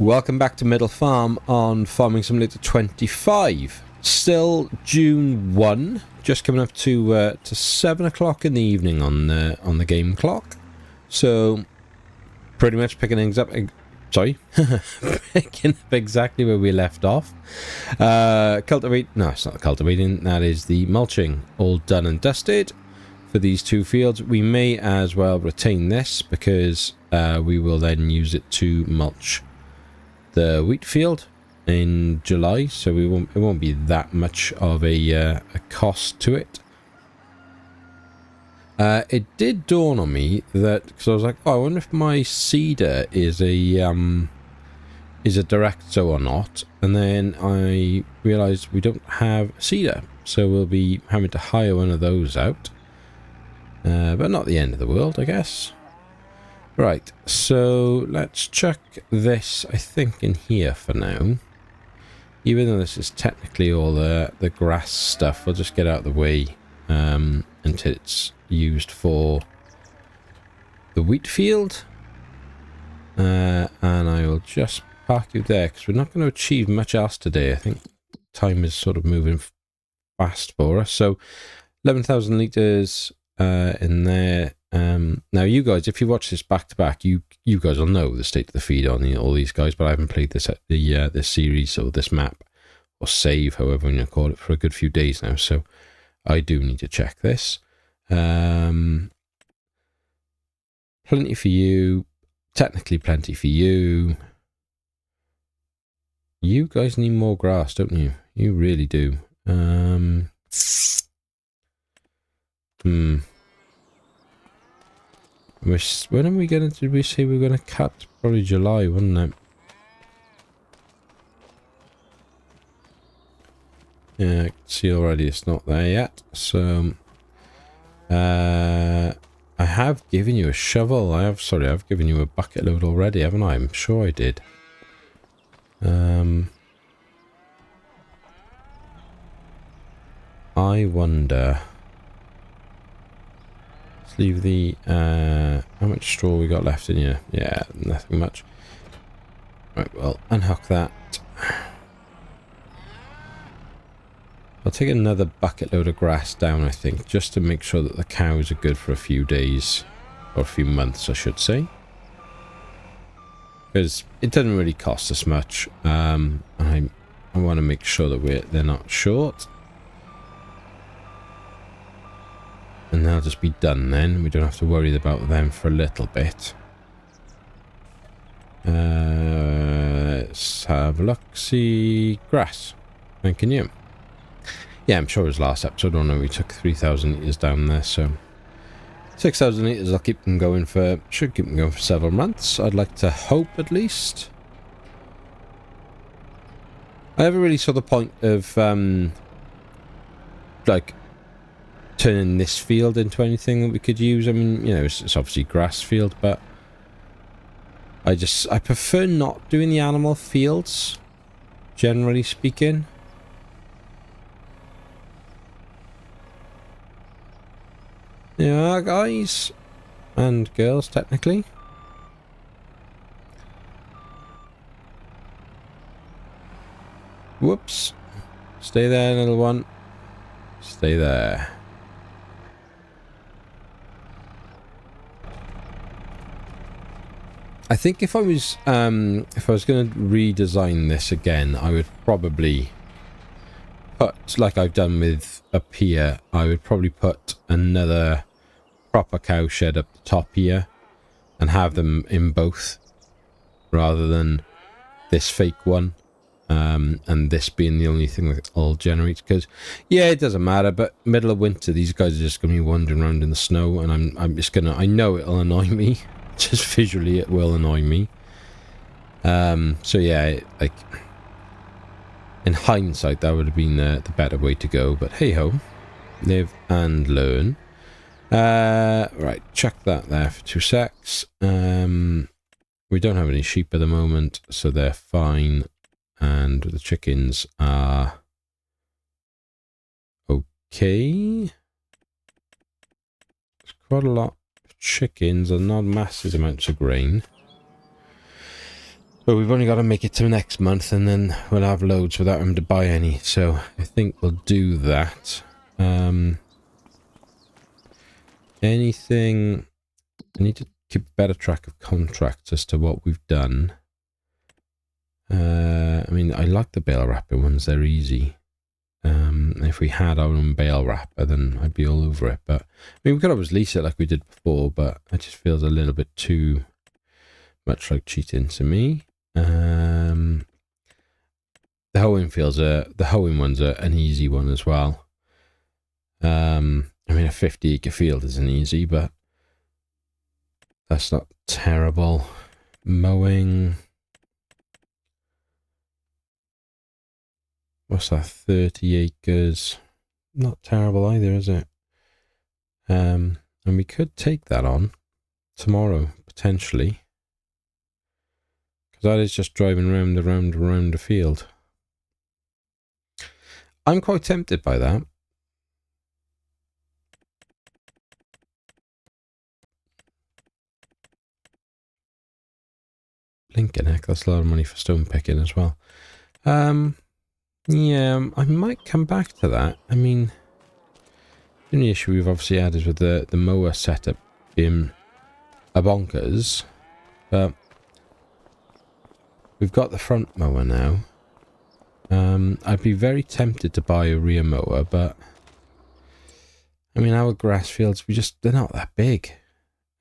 Welcome back to Middle Farm on Farming Simulator 25. Still June 1, just coming up to 7 o'clock in the evening on the game clock. So pretty much picking things up. Sorry, picking up exactly where we left off. Cultivate. No, it's not the cultivating. That is the mulching. All done and dusted for these two fields. We may as well retain this because we will then use it to mulch the wheat field in July, so it won't be that much of a cost to it. It did dawn on me that, because I was like, oh, I wonder if my seeder is a direct sow or not, and then I realised we don't have seeder, so we'll be having to hire one of those out, but not the end of the world, I guess. Right, so let's chuck this, I think, in here for now. Even though this is technically all the grass stuff, we'll just get out of the way until it's used for the wheat field. And I will just park you there, because we're not going to achieve much else today. I think time is sort of moving fast for us. So 11,000 litres in there. Now you guys, if you watch this back to back, you guys will know the state of the feed on all these guys, but I haven't played this this series or this map or save, however you call it, for a good few days now, so I do need to check this. Plenty for you, technically plenty for you. You guys need more grass, don't you? You really do. When are we going to, did we say we were going to cut? Probably July, wasn't it? Yeah, I can see already it's not there yet. So, I have given you a shovel. I've given you a bucket load already, haven't I? I'm sure I did. I wonder. Leave the how much straw we got left in here? Yeah, nothing much. Right, well, unhook that. I'll take another bucket load of grass down, I think, just to make sure that the cows are good for a few days, or a few months, I should say, because it doesn't really cost us much. I want to make sure that they're not short. And they'll just be done then. We don't have to worry about them for a little bit. Let's have a look. See, grass. Thanking you. Yeah, I'm sure it was last episode. I know we took 3,000 litres down there, so 6,000 litres. I'll keep them going for. Should keep them going for several months. I'd like to hope, at least. I never really saw the point of like turning this field into anything that we could use. I mean, you know, it's obviously grass field, but I prefer not doing the animal fields, generally speaking. Yeah, guys and girls, technically. Whoops. Stay there, little one. Stay there. I think if I was going to redesign this again, I would probably put, like I've done with up here, I would probably put another proper cow shed up the top here and have them in both, rather than this fake one, and this being the only thing that all generates. Because yeah, it doesn't matter, but middle of winter, these guys are just going to be wandering around in the snow, and I'm just gonna, I know it'll annoy me. Just visually, it will annoy me. So yeah, like in hindsight, that would have been the better way to go. But hey ho, live and learn. Right, chuck that there for 2 secs. We don't have any sheep at the moment, so they're fine. And the chickens are okay. It's quite a lot. Chickens are not massive amounts of grain. But we've only got to make it to next month, and then we'll have loads without him to buy any. So I think we'll do that. Anything... I need to keep better track of contracts as to what we've done. I mean, I like the bale wrapper ones. They're easy. If we had our own bale wrapper, then I'd be all over it. But I mean, we could always lease it like we did before, but it just feels a little bit too much like cheating to me. The hoeing ones are an easy one as well. I mean, a 50-acre field isn't easy, but that's not terrible. Mowing. What's that? 30 acres. Not terrible either, is it? And we could take that on tomorrow, potentially. Because that is just driving round the field. I'm quite tempted by that. Lincoln, heck, that's a lot of money for stone picking as well. Yeah, I might come back to that. I mean, the only issue we've obviously had is with the mower setup being a bonkers. But we've got the front mower now. I'd be very tempted to buy a rear mower, but I mean, our grass fields, they're not that big.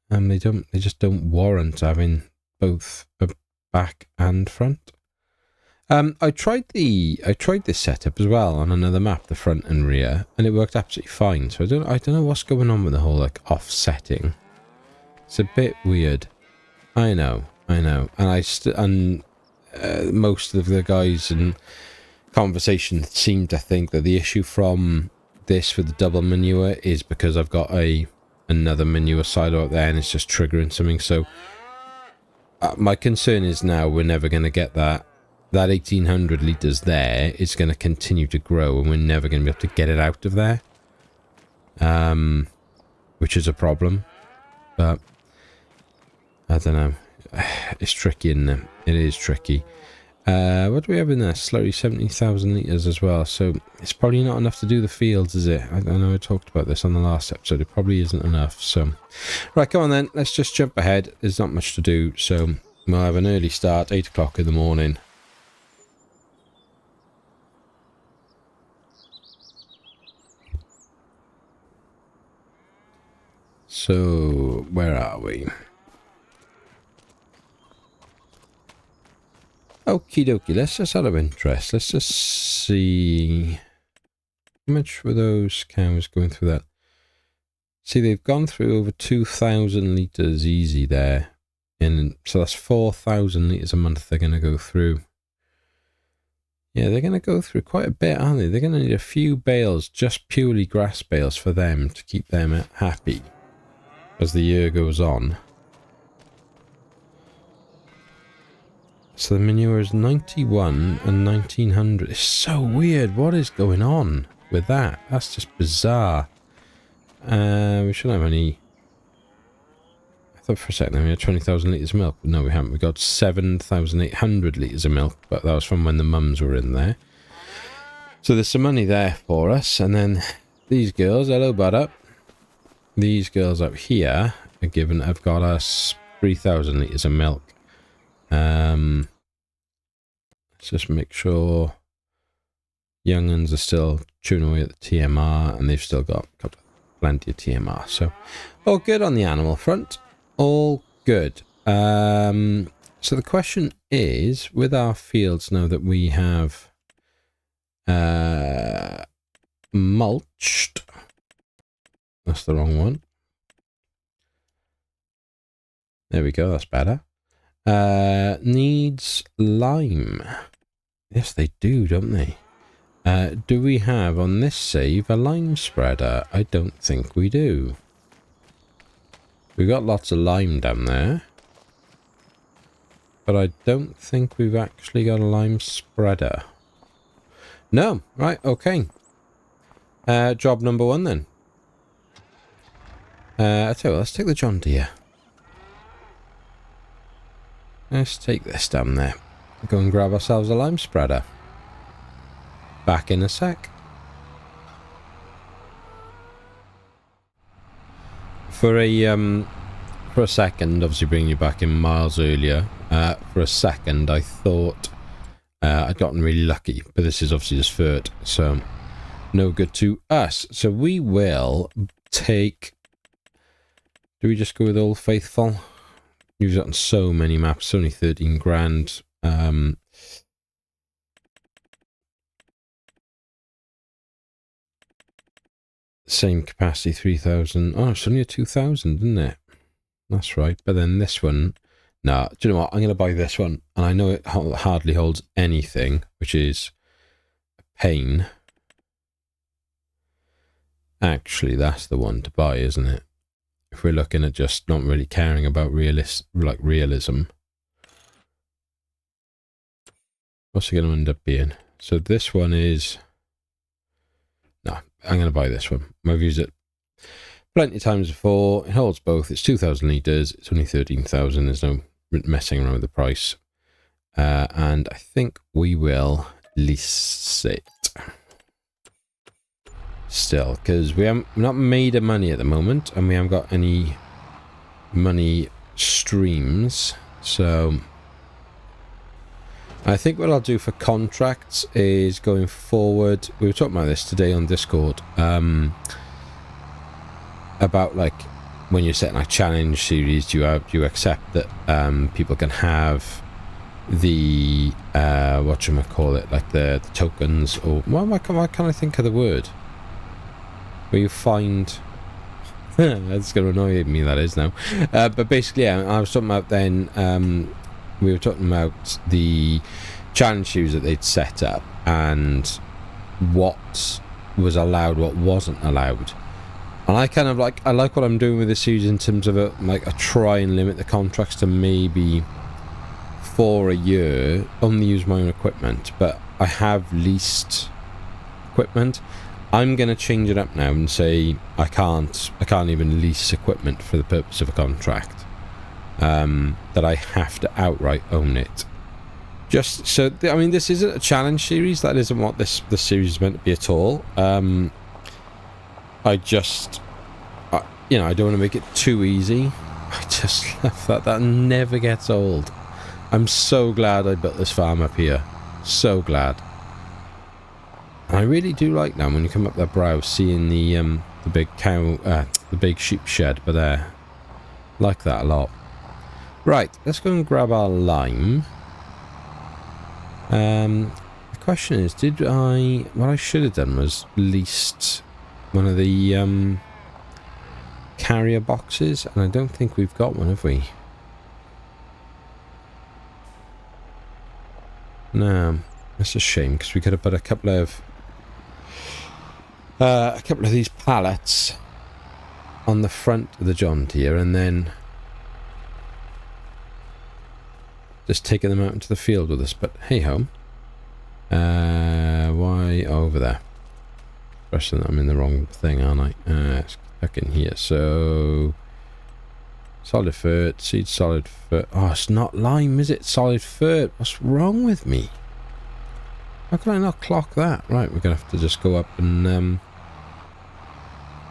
They just don't warrant having both a back and front. I tried this setup as well on another map, the front and rear, and it worked absolutely fine. So I don't know what's going on with the whole like offsetting. It's a bit weird. I know, and most of the guys in conversation seem to think that the issue from this with the double manure is because I've got another manure silo up there and it's just triggering something. So my concern is now we're never going to get that 1800 litres there. It's going to continue to grow and we're never going to be able to get it out of there, which is a problem. But I don't know, it's tricky, isn't it? It is tricky. What do we have in there? Slurry 70,000 litres as well, so it's probably not enough to do the fields, is it? I know I talked about this on the last episode. It probably isn't enough. So right, come on then, let's just jump ahead. There's not much to do, so we'll have an early start, 8 o'clock in the morning. So where are we? Okie dokie, let's just out of interest, let's just see how much were those cows going through that. See, they've gone through over 2,000 litres easy there, and so that's 4,000 litres a month they're going to go through. Yeah, they're going to go through quite a bit, aren't they? They're going to need a few bales, just purely grass bales, for them to keep them happy as the year goes on. So the manure is 91 and 1900. It's so weird. What is going on with that? That's just bizarre. We shouldn't have any... I thought for a second we had 20,000 litres of milk. No, we haven't. We got 7,800 litres of milk, but that was from when the mums were in there. So there's some money there for us. And then these girls, hello butter. These girls up here have got us 3,000 litres of milk. Let's just make sure young'uns are still chewing away at the TMR, and they've still got plenty of TMR. So all good on the animal front, all good. So the question is, with our fields now that we have mulched, that's the wrong one. There we go, that's better. Needs lime. Yes, they do, don't they? Do we have on this save a lime spreader? I don't think we do. We've got lots of lime down there, but I don't think we've actually got a lime spreader. No, right, okay. Job number 1 then. I tell you what, let's take the John Deere. let's take this down there. Go and grab ourselves a lime spreader. Back in a sec. For a second, obviously bringing you back in miles earlier, for a second I thought I'd gotten really lucky, but this is obviously just Furt, so no good to us. So we will take... Do we just go with Old Faithful? You've gotten so many maps, only 13 grand. Same capacity, 3,000. Oh, it's only a 2,000, isn't it? That's right. But then this one... Nah, do you know what? I'm going to buy this one. And I know it hardly holds anything, which is a pain. Actually, that's the one to buy, isn't it? If we're looking at just not really caring about realism. What's it going to end up being? So this one is... No, I'm going to buy this one. I've used it plenty of times before. It holds both. It's 2,000 litres. It's only 13,000. There's no messing around with the price. And I think we will lease it. Still, because we haven't not made a money at the moment, and we haven't got any money streams. So I think what I'll do for contracts is going forward. We were talking about this today on Discord. About like when you're setting a challenge series, do you accept that people can have the whatchamacallit, like the tokens, or why can't I think of the word? Where you find that's going to annoy me, that is now. But basically, yeah, I was talking about then. We were talking about the challenge shoes that they'd set up and what was allowed, what wasn't allowed. And I kind of I like what I'm doing with this series in terms of a try and limit the contracts to maybe for a year, only use my own equipment, but I have leased equipment. I'm going to change it up now and say I can't even lease equipment for the purpose of a contract. That I have to outright own it. Just so, I mean, this isn't a challenge series. That isn't what this series is meant to be at all. I just, you know, I don't want to make it too easy. I just love that. That never gets old. I'm so glad I built this farm up here. So glad. I really do like now when you come up that brow, seeing the big cow, the big sheep shed, but like that a lot. Right, let's go and grab our lime. The question is, what I should have done was leased one of the carrier boxes, and I don't think we've got one, have we? No, that's a shame, because we could have put a couple of these pallets on the front of the John Deere, and then just taking them out into the field with us. But hey ho. Why over there? Especially I'm in the wrong thing, aren't I? It's back in here. So solid fert, seed solid fert. Oh, it's not lime, is it? Solid fert. What's wrong with me? How can I not clock that? Right, we're gonna have to just go up and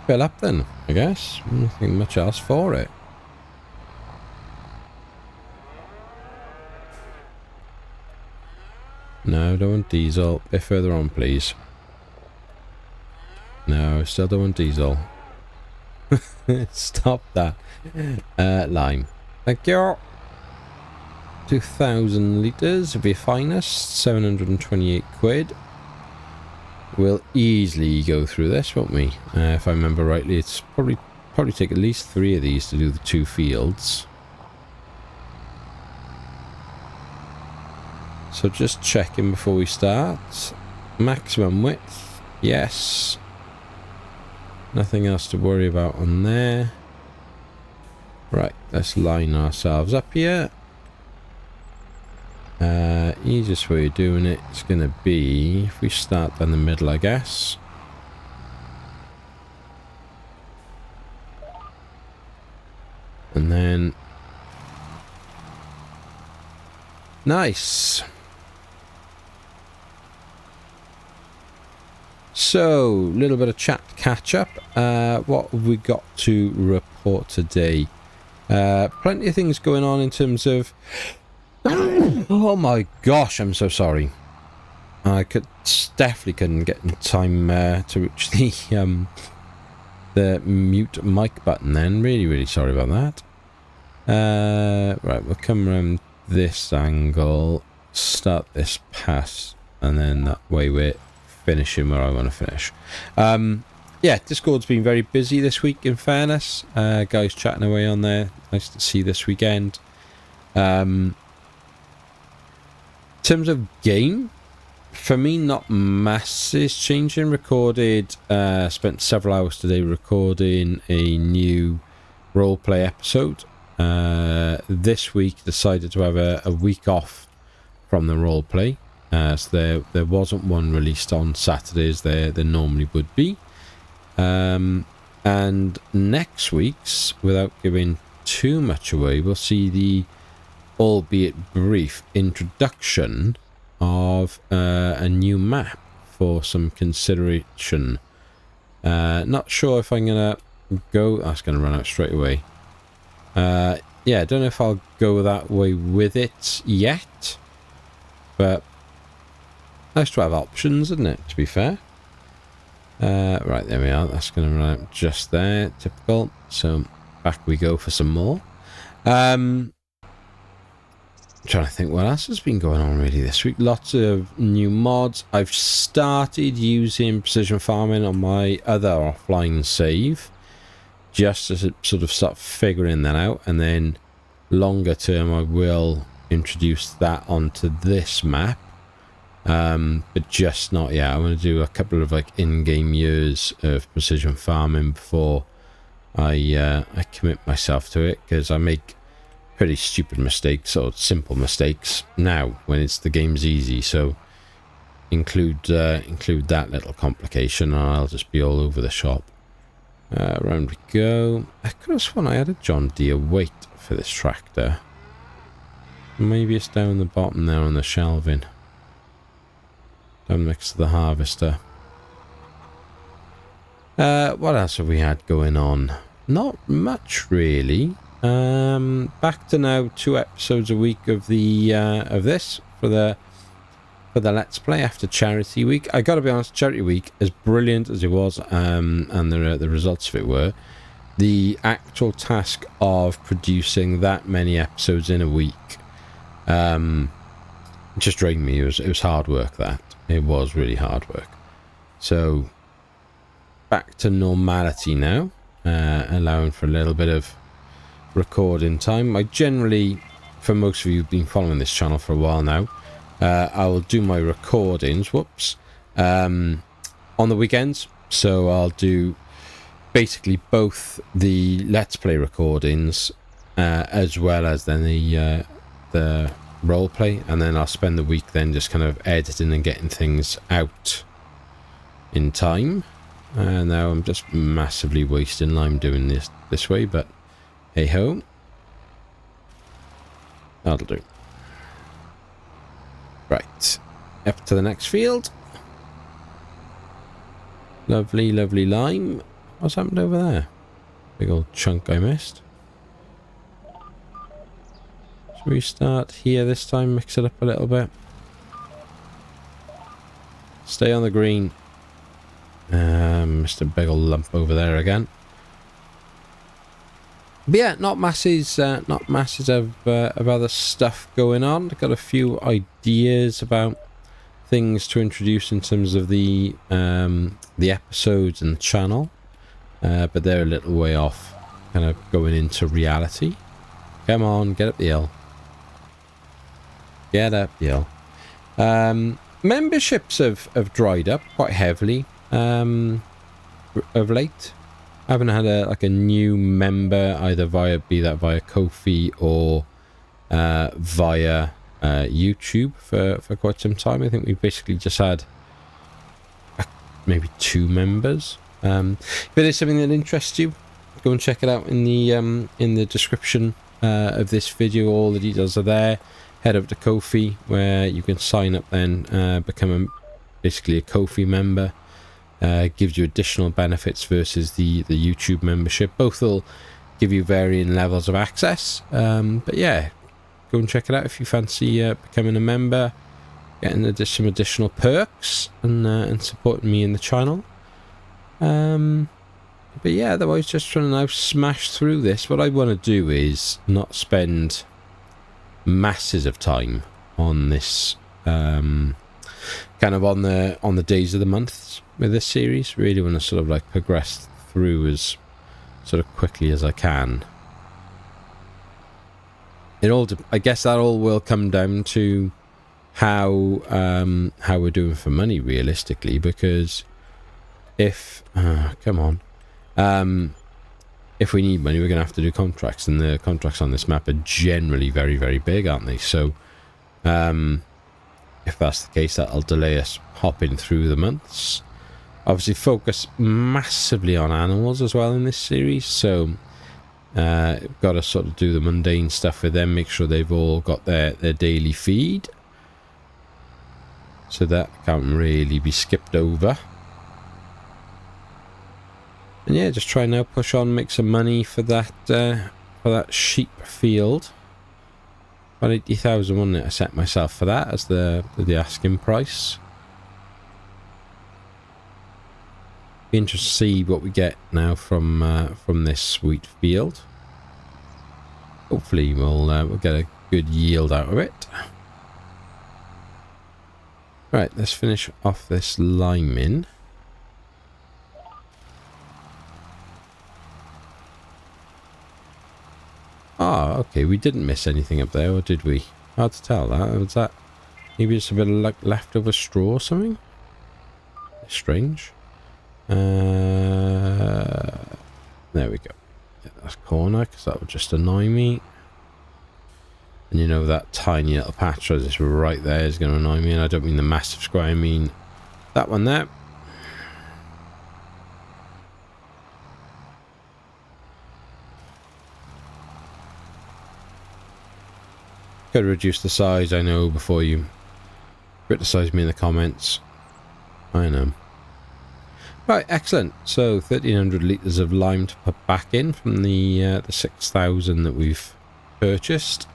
fill up then, I guess. Nothing much else for it. No, don't want diesel. A bit further on, please. No, still don't want diesel. Stop that. Lime. Thank you. 2,000 litres of your finest. 728 quid. We'll easily go through this, won't we? If I remember rightly, it's probably take at least 3 of these to do the 2 fields. So just checking before we start. Maximum width, yes. Nothing else to worry about on there. Right, let's line ourselves up here. Easiest way of doing it is going to be if we start down the middle, I guess. And then Nice. So, a little bit of chat catch up. What have we got to report today? Plenty of things going on in terms of... Oh my gosh, I'm so sorry. I definitely couldn't get in time to reach the mute mic button then. Really, really sorry about that. Right, we'll come around this angle, start this pass, and then that way we're finishing where I want to finish. Yeah, Discord's been very busy this week, in fairness. Guys chatting away on there. Nice to see this weekend. In terms of game, for me, not masses changing. Spent several hours today recording a new roleplay episode. This week decided to have a week off from the roleplay. So there wasn't one released on Saturdays there normally would be. And next week's, without giving too much away, we'll see the, albeit brief, introduction of a new map for some consideration. Not sure if I'm gonna go... That's gonna run out straight away. Yeah, I don't know if I'll go that way with it yet, but nice to have options, isn't it, to be fair? Right, there we are. That's going to run out just there. Typical. So back we go for some more. Trying to think what else has been going on really this week. Lots of new mods. I've started using precision farming on my other offline save, just to sort of start figuring that out, and then longer term I will introduce that onto this map, but just not yet. I want to do a couple of like in-game years of precision farming before I commit myself to it, because I make pretty stupid mistakes or simple mistakes now when the game's easy. So include that little complication and I'll just be all over the shop. Round we go. I could have sworn I had a John Deere weight for this tractor. Maybe it's down the bottom there on the shelving, down next to the harvester. What else have we had going on? Not much really. Back to now 2 episodes a week of the of this for the Let's Play after Charity Week. I gotta be honest, Charity Week, as brilliant as it was, and the results of it were, the actual task of producing that many episodes in a week just drained me. It was hard work. It was really hard work. So back to normality now, allowing for a little bit of recording time. I generally, for most of you who've been following this channel for a while now, I will do my recordings on the weekends. So I'll do basically both the Let's Play recordings as well as then the role play, and then I'll spend the week then just kind of editing and getting things out in time. Now I'm just massively wasting lime doing this way, but hey ho, that'll do. Right, up to the next field. Lovely, lovely lime. What's happened over there? Big old chunk I missed. Should we start here this time? Mix it up a little bit. Stay on the green. Missed a big old lump over there again. But yeah, not masses of other stuff going on. I've got a few ideas about things to introduce in terms of the episodes and the channel, but they're a little way off, kind of going into reality. Come on, get up the hill. Get up the hill. Memberships have dried up quite heavily of late. I haven't had a new member either via Ko-fi or via YouTube for quite some time. I think we basically just had maybe 2 members. If it is something that interests you, go and check it out in the description of this video. All the details are there. head over to Ko-fi, where you can sign up then, become basically a Ko-fi member. Gives you additional benefits versus the YouTube membership. Both will give you varying levels of access. But yeah, go and check it out if you fancy becoming a member, getting some additional perks, and supporting me in the channel. But yeah, otherwise just trying to now smash through this. What I want to do is not spend masses of time on this, kind of on the days of the months with this series. Really want to sort of like progress through as sort of quickly as I can. I guess that all will come down to how we're doing for money realistically, because if if we need money, we're gonna have to do contracts, and the contracts on this map are generally very, very big, aren't they? So if that's the case, that'll delay us hopping through the months. Obviously focus massively on animals as well in this series, so got to sort of do the mundane stuff with them, make sure they've all got their daily feed, so that can't really be skipped over. And yeah, just try now, push on, make some money for that sheep field. About 80,000, wasn't it? I set myself for that as the asking price. Be interested to see what we get now from this wheat field. Hopefully we'll get a good yield out of it. Right, let's finish off this liming. Ah, okay, we didn't miss anything up there, or did we? Hard to tell that. Was that maybe just a bit of like leftover straw or something? Strange. There we go. Yeah, that's corner, because that would just annoy me. And you know that tiny little patch that's right there is going to annoy me, and I don't mean the massive square, I mean that one there. Could reduce the size, I know, before you criticize me in the comments. I know. Right, excellent. So 1,300 litres of lime to put back in from the 6,000 that we've purchased.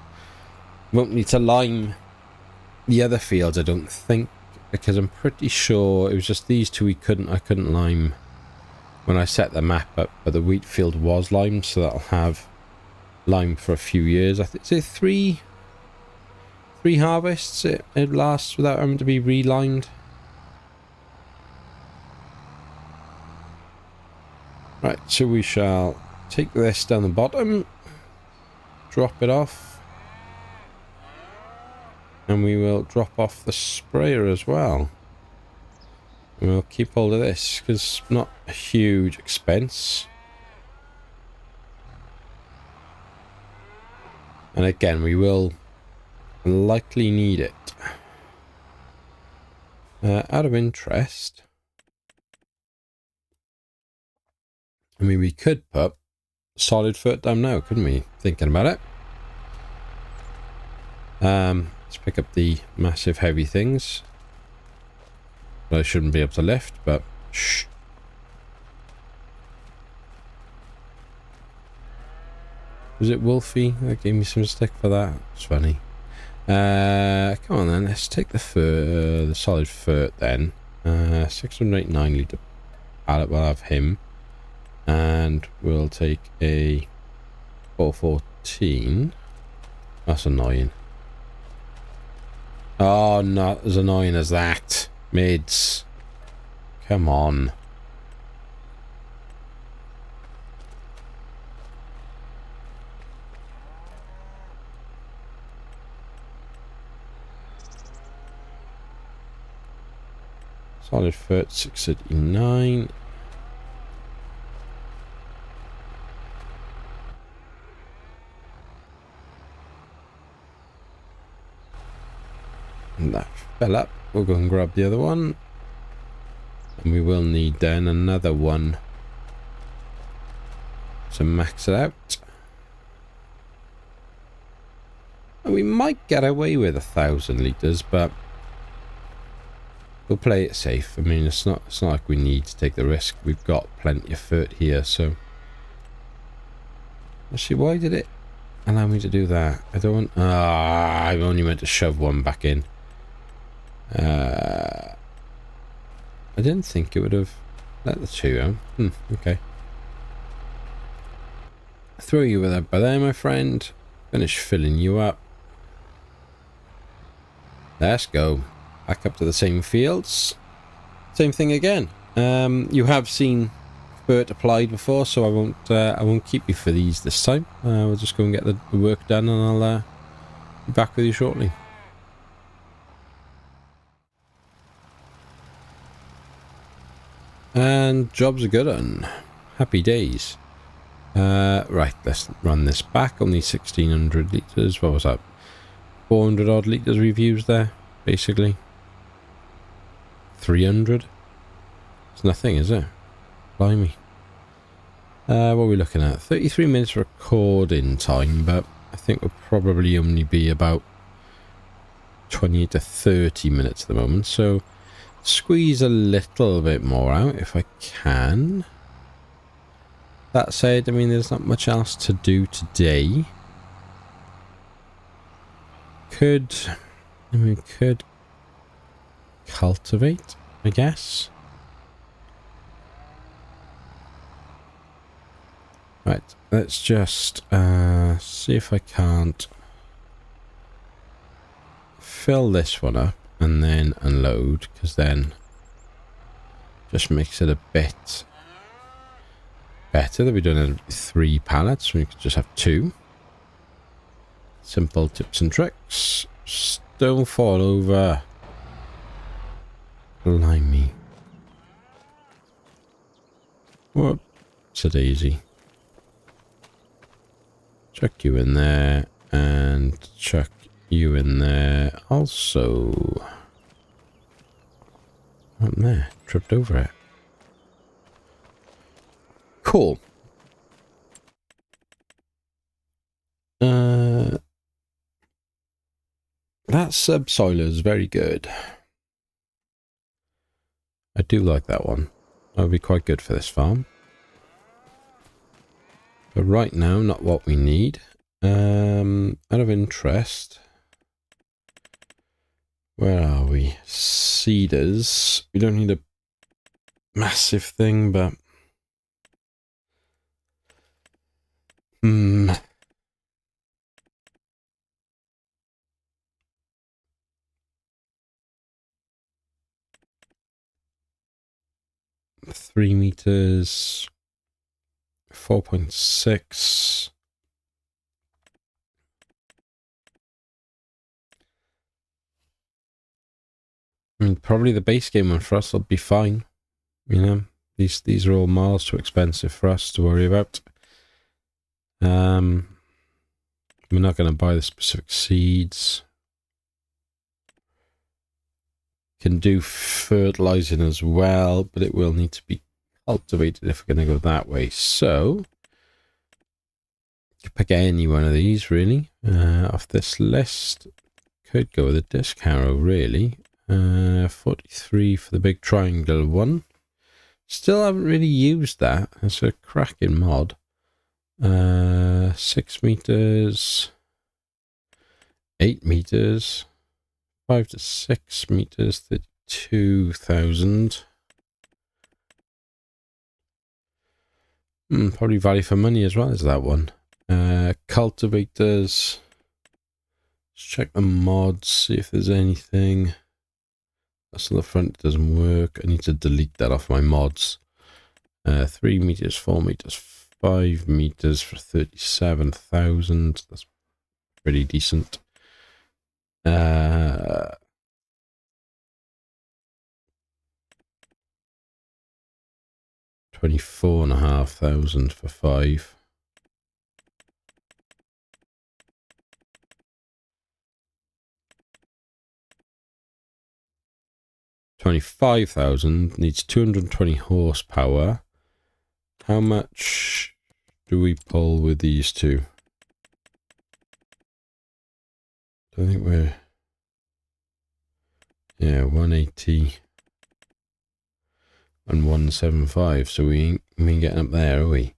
Won't need to lime the other fields, I don't think, because I'm pretty sure it was just these two I couldn't lime when I set the map up, but the wheat field was limed, so that'll have lime for a few years. I think it's three harvests it lasts without having to be relimed. Right, so we shall take this down the bottom, drop it off, and we will drop off the sprayer as well. And we'll keep hold of this because it's not a huge expense. And again, we will likely need it. Out of interest, I mean, we could put solid foot down now, couldn't we? Thinking about it. Let's pick up the massive heavy things. I shouldn't be able to lift, but shh. Was it Wolfie that gave me some stick for that? It's funny. Come on then, let's take the solid foot then. 689 litre pallet, we'll have him. And we'll take a 414. That's annoying. Oh, not as annoying as that. Mids. Come on. Solid foot, 689. And that fell up. We'll go and grab the other one. And we will need then another one to max it out. We might get away with 1,000 litres, but we'll play it safe. I mean, it's not like we need to take the risk. We've got plenty of foot here, so... Actually, why did it allow me to do that? I don't want... I only meant to shove one back in. I didn't think it would have let the two out. Okay. Throw you with that by there, my friend. Finish filling you up. Let's go. Back up to the same fields. Same thing again. You have seen Bert applied before, so I won't keep you for these this time. We'll just go and get the work done, and I'll be back with you shortly. And jobs are good on. Happy days. Right, let's run this back. Only 1,600 litres. What was that? 400 odd litres we've used there, basically. 300? It's nothing, is it? Blimey. What are we looking at? 33 minutes recording time, but I think we'll probably only be about 20 to 30 minutes at the moment, so squeeze a little bit more out if I can. That said, I mean, there's not much else to do today. Could cultivate, I guess. Right, let's just see if I can't fill this one up and then unload, because then just makes it a bit better that we don't have 3 pallets. We could just have 2. Simple tips and tricks. Just don't fall over. Blimey. Whoops a daisy. Chuck you in there and chuck you in there also. Up there. Tripped over it. Cool. That subsoiler is very good. I do like that one. That would be quite good for this farm. But right now, not what we need. Out of interest, where are we? Seeders. We don't need a massive thing, but 3 meters, 4.6. I mean, probably the base game one for us will be fine. You know, these are all miles too expensive for us to worry about. We're not going to buy the specific seeds. Can do fertilizing as well, but it will need to be cultivated if we're going to go that way. So, pick any one of these really off this list. Could go with a disc harrow really. 43 for the big triangle one. Still haven't really used that. It's a cracking mod. 6 meters, 8 meters, 5 to 6 meters, 32,000. Probably value for money as well as that one. Cultivators. Let's check the mods, see if there's anything. That's on the front, it doesn't work. I need to delete that off my mods. 3 meters, 4 meters, 5 meters for 37,000. That's pretty decent. 24,500 for 5. $25,000 needs 220 horsepower. How much do we pull with these two? I think we're, yeah, 180 and 175. So we ain't getting up there, are we?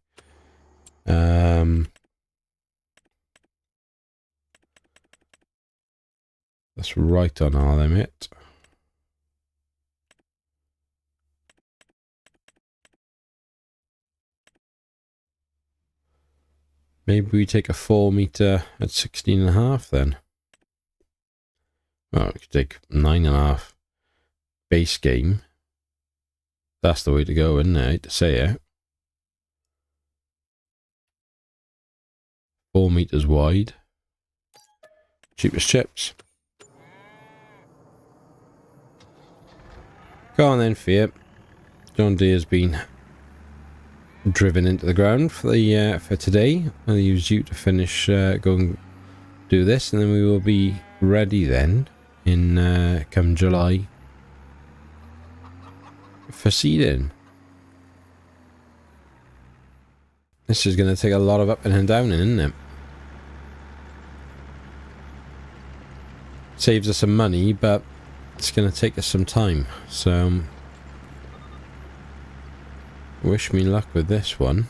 That's right on our limit. Maybe we take a 4 meter at 16.5 then. Well, we could take 9.5 base game. That's the way to go, isn't it? I hate to say it. 4 meters wide. Cheapest chips. Go on then, Fiat. John Deere's been driven into the ground for the for today. I'll use you to finish, go and do this, and then we will be ready then in come July for seeding. This is going to take a lot of up and down, isn't it? Saves us some money, but it's going to take us some time. So, wish me luck with this one.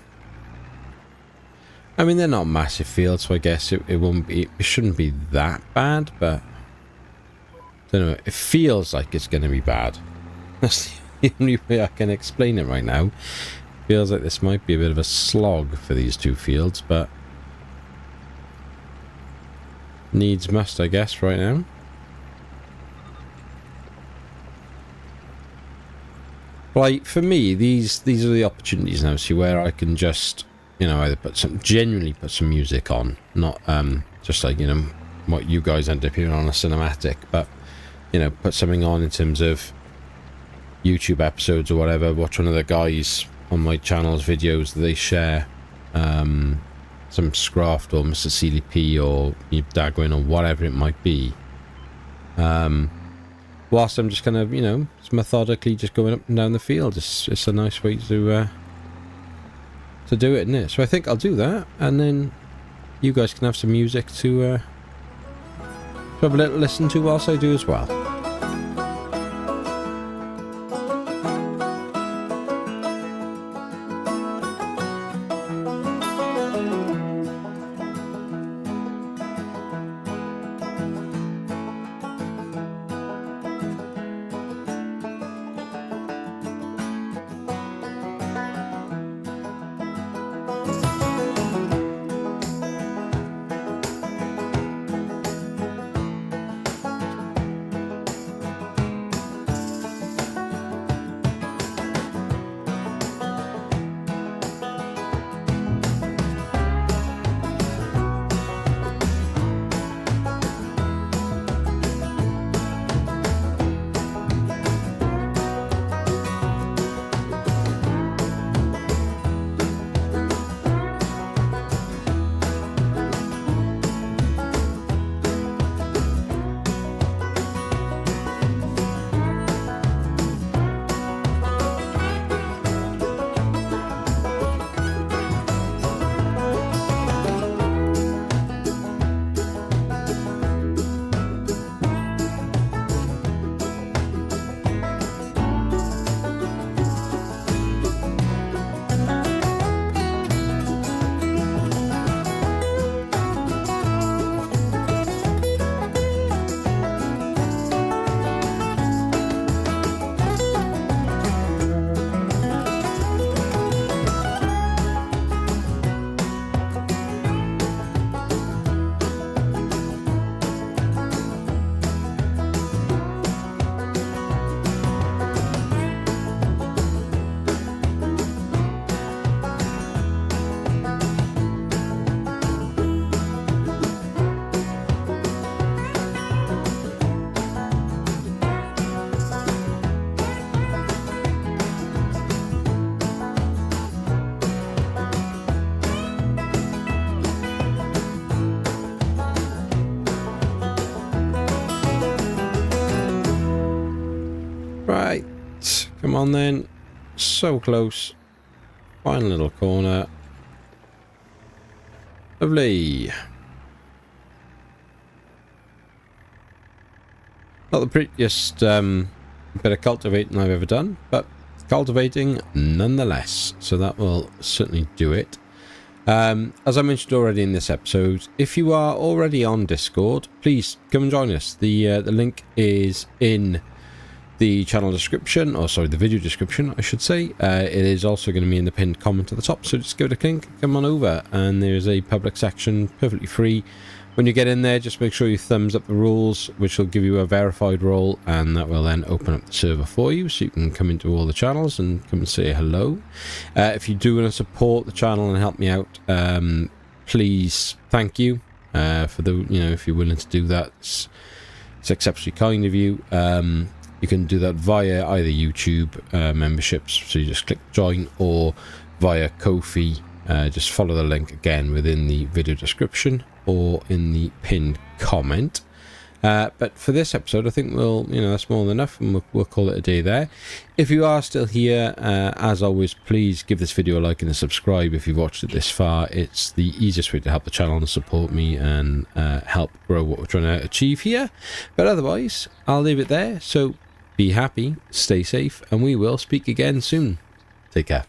I mean, they're not massive fields, so I guess it won't be. It shouldn't be that bad, but I don't know. It feels like it's going to be bad. That's the only way I can explain it right now. Feels like this might be a bit of a slog for these two fields, but needs must, I guess, right now. Like, for me, these are the opportunities now, see, where I can just, you know, either genuinely put some music on, not just like, you know, what you guys end up hearing on a cinematic, but, you know, put something on in terms of YouTube episodes or whatever. Watch one of the guys on my channel's videos that they share, some Scraft or Mr. CDP or Dagwin or whatever it might be. Whilst I'm just kind of, you know, methodically just going up and down the field. It's a nice way to do it, isn't it? So I think I'll do that, and then you guys can have some music to have a little listen to whilst I do as well. Right, come on then. So close. Final little corner. Lovely. Not the prettiest bit of cultivating I've ever done, but cultivating nonetheless. So that will certainly do it. As I mentioned already in this episode, if you are already on Discord, please come and join us. The link is in the channel description, or sorry, the video description, I should say. It is also going to be in the pinned comment at the top, so just give it a click, come on over, and there's a public section, perfectly free. When you get in there, just make sure you thumbs up the rules, which will give you a verified role, and that will then open up the server for you, so you can come into all the channels and come and say hello. If you do want to support the channel and help me out, please, thank you for the, if you're willing to do that. It's exceptionally kind of you. You can do that via either YouTube memberships, so you just click join, or via Ko-fi. Just follow the link again within the video description or in the pinned comment. But for this episode, I think we'll, that's more than enough, and we'll call it a day there. If you are still here, as always, please give this video a like and a subscribe if you've watched it this far. It's the easiest way to help the channel and support me and help grow what we're trying to achieve here. But otherwise, I'll leave it there. So be happy, stay safe, and we will speak again soon. Take care.